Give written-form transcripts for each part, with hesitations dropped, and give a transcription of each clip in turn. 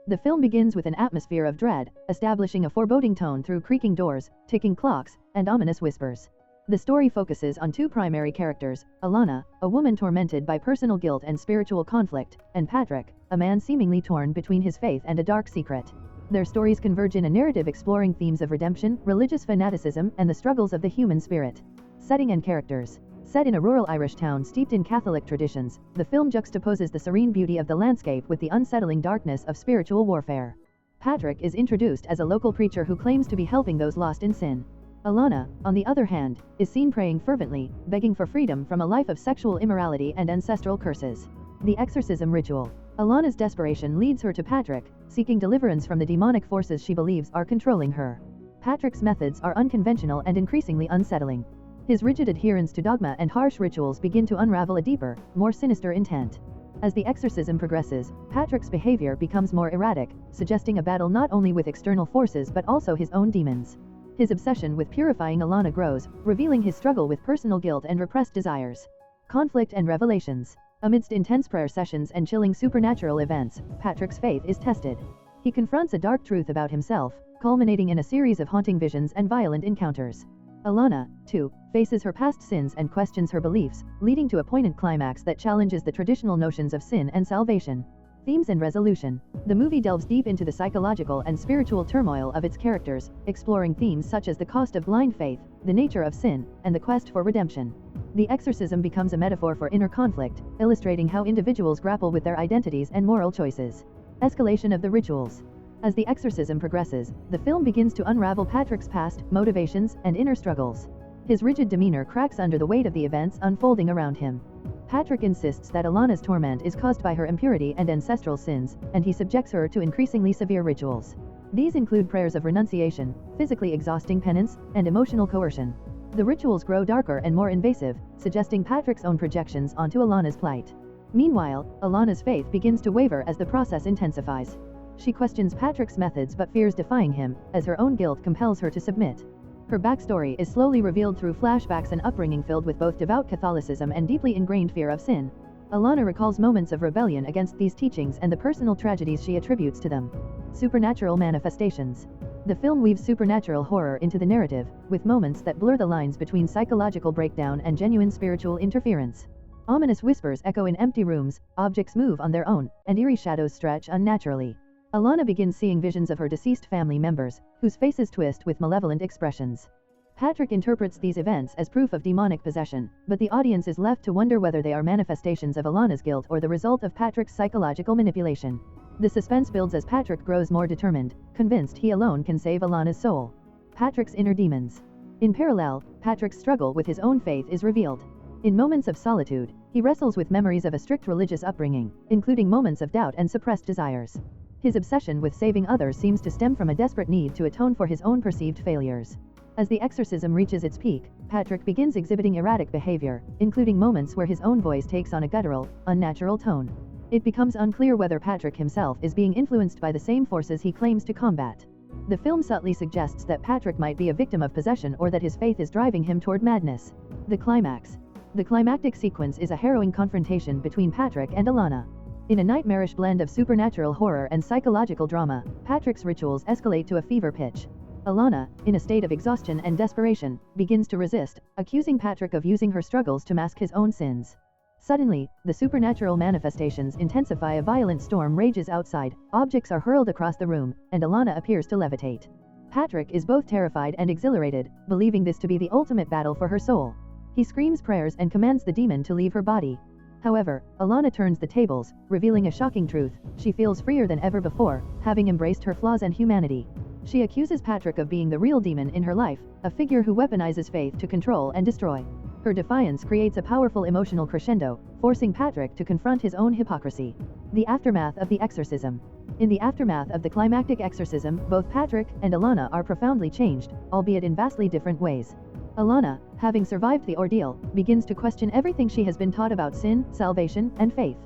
The film begins with an atmosphere of dread, establishing a foreboding tone through creaking doors, ticking clocks, and ominous whispers. The story focuses on two primary characters, Alana, a woman tormented by personal guilt and spiritual conflict, and Patrick, a man seemingly torn between his faith and a dark secret. Their stories converge in a narrative exploring themes of redemption, religious fanaticism, and the struggles of the human spirit. Setting and characters. Set in a rural Irish town steeped in Catholic traditions, the film juxtaposes the serene beauty of the landscape with the unsettling darkness of spiritual warfare. Patrick is introduced as a local preacher who claims to be helping those lost in sin. Alana, on the other hand, is seen praying fervently, begging for freedom from a life of sexual immorality and ancestral curses. The exorcism ritual. Alana's desperation leads her to Patrick, seeking deliverance from the demonic forces she believes are controlling her. Patrick's methods are unconventional and increasingly unsettling. His rigid adherence to dogma and harsh rituals begin to unravel a deeper, more sinister intent. As the exorcism progresses, Patrick's behavior becomes more erratic, suggesting a battle not only with external forces but also his own demons. His obsession with purifying Alana grows, revealing his struggle with personal guilt and repressed desires. Conflict and revelations. Amidst intense prayer sessions and chilling supernatural events, Patrick's faith is tested. He confronts a dark truth about himself, culminating in a series of haunting visions and violent encounters. Alana, too, faces her past sins and questions her beliefs, leading to a poignant climax that challenges the traditional notions of sin and salvation. Themes and resolution. The movie delves deep into the psychological and spiritual turmoil of its characters, exploring themes such as the cost of blind faith, the nature of sin, and the quest for redemption. The exorcism becomes a metaphor for inner conflict, illustrating how individuals grapple with their identities and moral choices. Escalation of the rituals. As the exorcism progresses, the film begins to unravel Patrick's past, motivations, and inner struggles. His rigid demeanor cracks under the weight of the events unfolding around him. Patrick insists that Alana's torment is caused by her impurity and ancestral sins, and he subjects her to increasingly severe rituals. These include prayers of renunciation, physically exhausting penance, and emotional coercion. The rituals grow darker and more invasive, suggesting Patrick's own projections onto Alana's plight. Meanwhile, Alana's faith begins to waver as the process intensifies. She questions Patrick's methods but fears defying him, as her own guilt compels her to submit. Her backstory is slowly revealed through flashbacks and upbringing filled with both devout Catholicism and deeply ingrained fear of sin. Alana recalls moments of rebellion against these teachings and the personal tragedies she attributes to them. Supernatural manifestations. The film weaves supernatural horror into the narrative, with moments that blur the lines between psychological breakdown and genuine spiritual interference. Ominous whispers echo in empty rooms, objects move on their own, and eerie shadows stretch unnaturally. Alana begins seeing visions of her deceased family members, whose faces twist with malevolent expressions. Patrick interprets these events as proof of demonic possession, but the audience is left to wonder whether they are manifestations of Alana's guilt or the result of Patrick's psychological manipulation. The suspense builds as Patrick grows more determined, convinced he alone can save Alana's soul. Patrick's inner demons. In parallel, Patrick's struggle with his own faith is revealed. In moments of solitude, he wrestles with memories of a strict religious upbringing, including moments of doubt and suppressed desires. His obsession with saving others seems to stem from a desperate need to atone for his own perceived failures. As the exorcism reaches its peak, Patrick begins exhibiting erratic behavior, including moments where his own voice takes on a guttural, unnatural tone. It becomes unclear whether Patrick himself is being influenced by the same forces he claims to combat. The film subtly suggests that Patrick might be a victim of possession or that his faith is driving him toward madness. The climax. The climactic sequence is a harrowing confrontation between Patrick and Alana. In a nightmarish blend of supernatural horror and psychological drama, Patrick's rituals escalate to a fever pitch. Alana, in a state of exhaustion and desperation, begins to resist, accusing Patrick of using her struggles to mask his own sins. Suddenly, the supernatural manifestations intensify. A violent storm rages outside, objects are hurled across the room, and Alana appears to levitate. Patrick is both terrified and exhilarated, believing this to be the ultimate battle for her soul. He screams prayers and commands the demon to leave her body. However, Alana turns the tables, revealing a shocking truth: she feels freer than ever before, having embraced her flaws and humanity. She accuses Patrick of being the real demon in her life, a figure who weaponizes faith to control and destroy. Her defiance creates a powerful emotional crescendo, forcing Patrick to confront his own hypocrisy. The aftermath of the exorcism. In the aftermath of the climactic exorcism, both Patrick and Alana are profoundly changed, albeit in vastly different ways. Alana, having survived the ordeal, begins to question everything she has been taught about sin, salvation, and faith.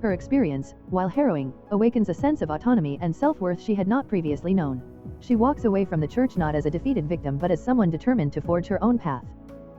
Her experience, while harrowing, awakens a sense of autonomy and self-worth she had not previously known. She walks away from the church not as a defeated victim but as someone determined to forge her own path.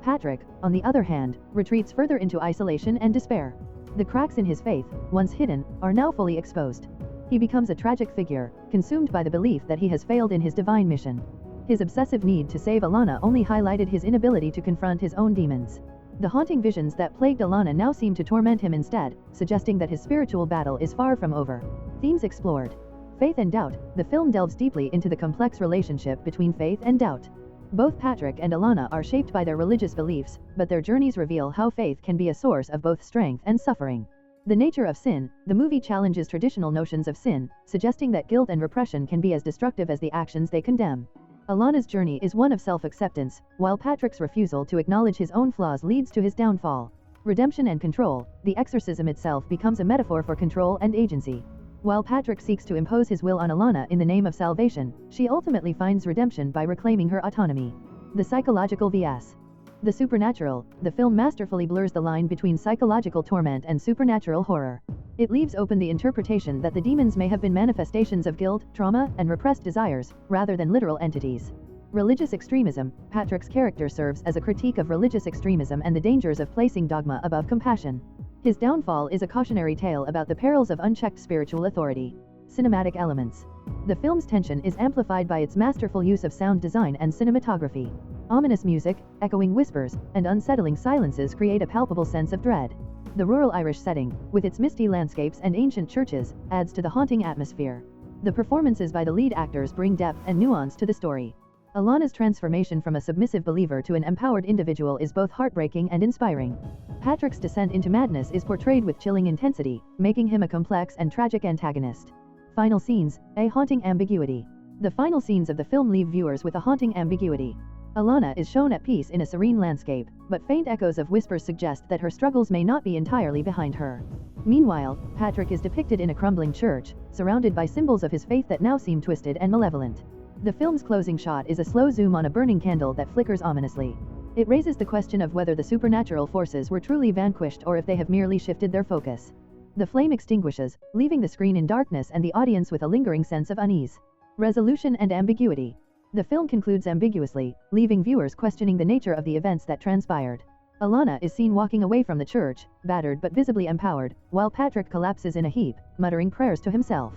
Patrick, on the other hand, retreats further into isolation and despair. The cracks in his faith, once hidden, are now fully exposed. He becomes a tragic figure, consumed by the belief that he has failed in his divine mission. His obsessive need to save Alana only highlighted his inability to confront his own demons. The haunting visions that plagued Alana now seem to torment him instead, suggesting that his spiritual battle is far from over. Themes explored. Faith and doubt. The film delves deeply into the complex relationship between faith and doubt. Both Patrick and Alana are shaped by their religious beliefs, but their journeys reveal how faith can be a source of both strength and suffering. The nature of sin. The movie challenges traditional notions of sin, suggesting that guilt and repression can be as destructive as the actions they condemn. Alana's journey is one of self-acceptance, while Patrick's refusal to acknowledge his own flaws leads to his downfall. Redemption and control. The exorcism itself becomes a metaphor for control and agency. While Patrick seeks to impose his will on Alana in the name of salvation, she ultimately finds redemption by reclaiming her autonomy. The psychological vs. the supernatural. The film masterfully blurs the line between psychological torment and supernatural horror. It leaves open the interpretation that the demons may have been manifestations of guilt, trauma, and repressed desires, rather than literal entities. Religious extremism. Patrick's character serves as a critique of religious extremism and the dangers of placing dogma above compassion. His downfall is a cautionary tale about the perils of unchecked spiritual authority. Cinematic elements. The film's tension is amplified by its masterful use of sound design and cinematography. Ominous music, echoing whispers, and unsettling silences create a palpable sense of dread. The rural Irish setting, with its misty landscapes and ancient churches, adds to the haunting atmosphere. The performances by the lead actors bring depth and nuance to the story. Alana's transformation from a submissive believer to an empowered individual is both heartbreaking and inspiring. Patrick's descent into madness is portrayed with chilling intensity, making him a complex and tragic antagonist. Final scenes. A haunting ambiguity. The final scenes of the film leave viewers with a haunting ambiguity. Alana is shown at peace in a serene landscape, but faint echoes of whispers suggest that her struggles may not be entirely behind her. Meanwhile, Patrick is depicted in a crumbling church, surrounded by symbols of his faith that now seem twisted and malevolent. The film's closing shot is a slow zoom on a burning candle that flickers ominously. It raises the question of whether the supernatural forces were truly vanquished or if they have merely shifted their focus. The flame extinguishes, leaving the screen in darkness and the audience with a lingering sense of unease. Resolution and ambiguity. The film concludes ambiguously, leaving viewers questioning the nature of the events that transpired. Alana is seen walking away from the church, battered but visibly empowered, while Patrick collapses in a heap, muttering prayers to himself.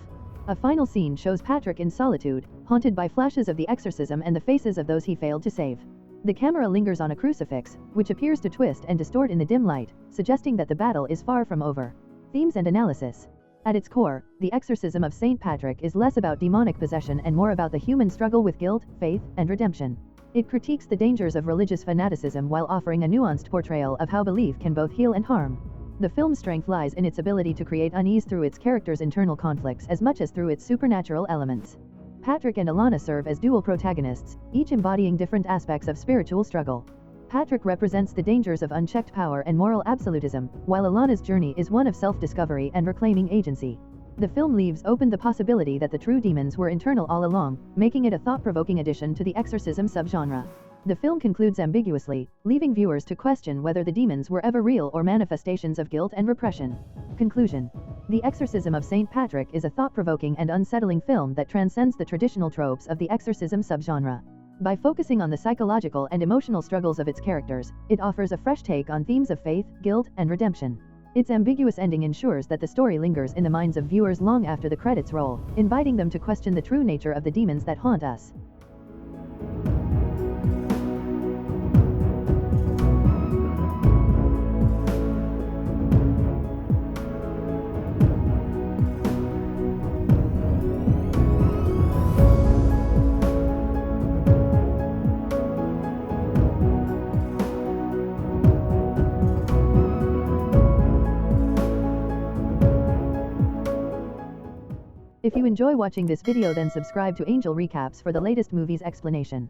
A final scene shows Patrick in solitude, haunted by flashes of the exorcism and the faces of those he failed to save. The camera lingers on a crucifix, which appears to twist and distort in the dim light, suggesting that the battle is far from over. Themes and analysis. At its core, The Exorcism of St. Patrick is less about demonic possession and more about the human struggle with guilt, faith, and redemption. It critiques the dangers of religious fanaticism while offering a nuanced portrayal of how belief can both heal and harm. The film's strength lies in its ability to create unease through its characters' internal conflicts as much as through its supernatural elements. Patrick and Alana serve as dual protagonists, each embodying different aspects of spiritual struggle. Patrick represents the dangers of unchecked power and moral absolutism, while Alana's journey is one of self-discovery and reclaiming agency. The film leaves open the possibility that the true demons were internal all along, making it a thought-provoking addition to the exorcism subgenre. The film concludes ambiguously, leaving viewers to question whether the demons were ever real or manifestations of guilt and repression. Conclusion. The Exorcism of St. Patrick is a thought-provoking and unsettling film that transcends the traditional tropes of the exorcism subgenre. By focusing on the psychological and emotional struggles of its characters, it offers a fresh take on themes of faith, guilt, and redemption. Its ambiguous ending ensures that the story lingers in the minds of viewers long after the credits roll, inviting them to question the true nature of the demons that haunt us. If you enjoy watching this video, then subscribe to Angel Recaps for the latest movies explanation.